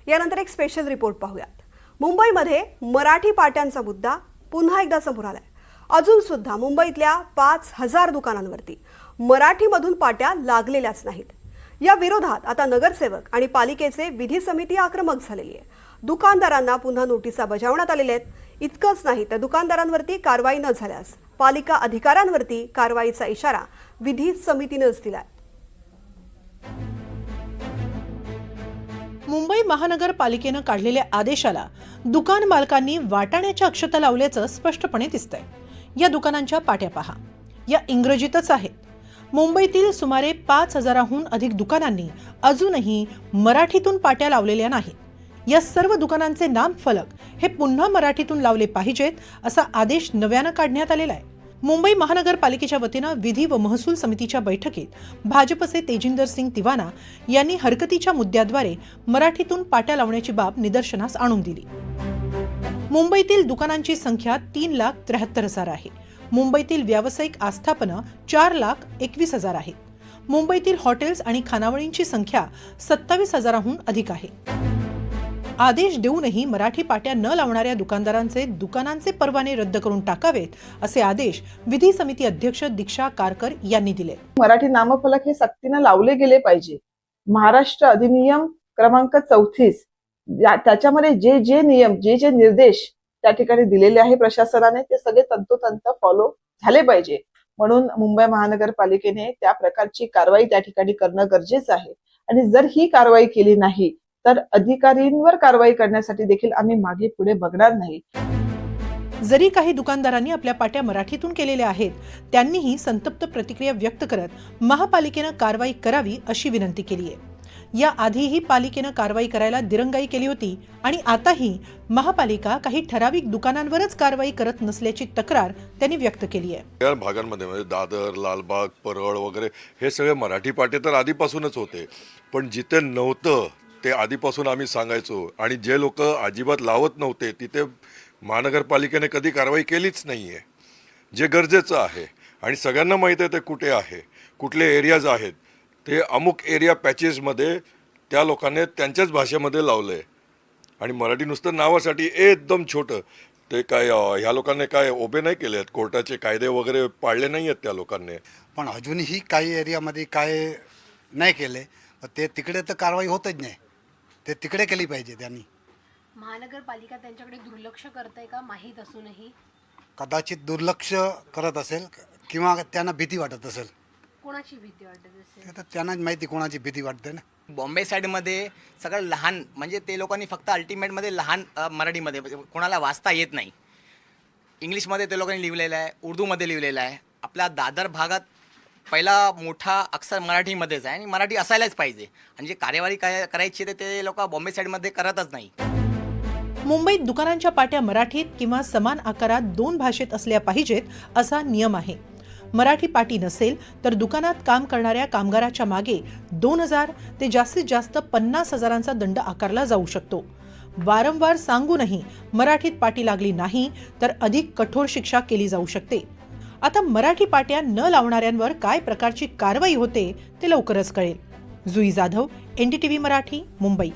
यानंतर एक special report पाहूयात। मुंबईमध्ये मराठी पाट्यांचा मुद्दा पुन्हा एकदा समोर आलाय। अजून सुद्धा मुंबईतल्या 5000 दुकानांवरती मराठीमधून पाट्या लागलेल्याच नाहीत। या विरोधात आता नगरसेवक आणि पालिकेचे विधी समिती आक्रमक झालेली आहे। दुकानदारांना पुन्हा नोटिसा बजावण्यात आलेल्या आहेत। इतकंच नाही तर दुकानदारांवरती कारवाई न झाल्यास पालिका अधिकाऱ्यांवरती कारवाईचा इशारा विधी समितीनेच दिलाय। मुंबई महानगरपालिकेनं काढलेल्या आदेशाला दुकान मालकांनी वाटाण्याच्या अक्षता लावल्याचं स्पष्टपणे दिसतंय। या दुकानांच्या पाट्या पहा, या इंग्रजीतच आहेत। मुंबईतील सुमारे 5000हून अधिक दुकानांनी अजूनही मराठीतून पाट्या लावलेल्या नाहीत। या सर्व दुकानांचे नाम फलक हे पुन्हा मराठीतून लावले पाहिजेत असा आदेश नव्यानं काढण्यात आलेला आहे। मुंबई महानगरपालिकेच्या वतीनं विधी व महसूल समितीच्या बैठकीत भाजपचे तेजिंदर सिंग तिवाना यांनी हरकतीच्या मुद्द्याद्वारे मराठीतून पाट्या लावण्याची बाब निदर्शनास आणून दिली। मुंबईतील दुकानांची संख्या 3,73,000 आहे। मुंबईतील व्यावसायिक आस्थापनं 4,21,000 आहेत। मुंबईतील हॉटेल्स आणि खानावळींची संख्या 27,000हून अधिक आहे। आदेश देऊनही मराठी पाट्या न लावणाऱ्या दुकानांचे परवाने रद्द करून टाकावेत असे आदेश विधी समिती अध्यक्ष दीक्षा कारकर यांनी दिले। मराठी नामफलक हे सक्तीने लावले गेले पाहिजे। महाराष्ट्र अधिनियम क्रमांक 34 त्याच्यामध्ये जे नियम जे निर्देश त्या ठिकाणी दिलेले आहे प्रशासनाने ते सगळे तंतोतंत फॉलो झाले पाहिजे। म्हणून मुंबई महानगरपालिकेने त्या प्रकारची कारवाई त्या ठिकाणी करणं गरजेचं आहे। आणि जर ही कारवाई केली नाही तर अधिकाऱ्यांवर कारवाई करण्यासाठी देखील आम्ही मागे पुढे बघणार नाही। जरी काही दुकानदारांनी आपल्या पाट्या मराठीतून केलेल्या आहेत, त्यांनीही संतप्त प्रतिक्रिया व्यक्त करत महापालिकेनं कारवाई करावी अशी विनंती केली आहे। या आधीही पालिकेनं कारवाई करायला दिरंगाई केली होती आणि आताही महापालिका काही ठराविक दुकानांवरच कारवाई करत नसल्याची तक्रार त्यांनी व्यक्त केली आहे। या भागांमध्ये म्हणजे दादर, लालबाग, परळ वगैरे हे सगळे मराठी पाटे तर आधीपासूनच होते, पण जिथे नव्हतं ते आधीपासून आम्ही सांगायचो आणि जे लोक अजिबात लावत नव्हते तिथे महानगरपालिकेने कधी कारवाई केलीच नाहीये, जे गरजेचं आहे। आणि सगळ्यांना माहिती आहे ते कुठे आहे, कुठले एरियाज आहेत। ते अमुक एरिया पॅचेसमध्ये त्या लोकांनी त्यांच्याच भाषेमध्ये लावलंय आणि मराठी नुसतं नावासाठी एकदम छोटं ते काय ह्या लोकांनी काय ओबे नाही केले आहेत, कोर्टाचे कायदे वगैरे पाळले नाही आहेत त्या लोकांनी। पण अजूनही काही एरियामध्ये काय नाही केले, ते तिकडे तर कारवाई होतच नाही, ते तिकडे केली पाहिजे त्यांनी। महानगरपालिका त्यांच्याकडे दुर्लक्ष करते का माहीत असूनही? कदाचित दुर्लक्ष करत असेल किंवा त्यांना भीती वाटत असेल। कोणाची भीती वाटत असेल? ते तर त्यांनाच माहिती कोणाची भीती वाटते ना। बॉम्बे साईडमध्ये सगळं लहान म्हणजे ते लोकांनी फक्त अल्टिमेटमध्ये लहान मराठीमध्ये कोणाला वाचता येत नाही, इंग्लिशमध्ये ते लोकांनी लिहिलेलं आहे, उर्दूमध्ये लिहिलेलं आहे। आपल्या दादर भागात पहिला मोठा अक्षर मराठीमध्येच आहे आणि मराठी असायलाच पाहिजे आणि जे कार्यवाही करायची ते लोक बॉम्बे साईडमध्ये करतच नाही। मुंबईत दुकानांच्या पाट्या मराठीत किंवा समान आकारात 2 भाषेत असल्या पाहिजेत असा नियम आहे। मराठी पाटी नसेल तर दुकानात काम करणाऱ्या कामगाराच्या मागे 2000 ते जास्तीत जास्त 50,000चा दंड आकारला जाऊ शकतो। वारंवार सांगूनही मराठीत पाटी लागली नाही तर अधिक कठोर शिक्षा केली जाऊ शकते। आता मराठी पाट्या न लावणाऱ्यांवर काय प्रकारची कारवाई होते ते लवकरच कळेल। जुई जाधव, NDTV मराठी, मुंबई।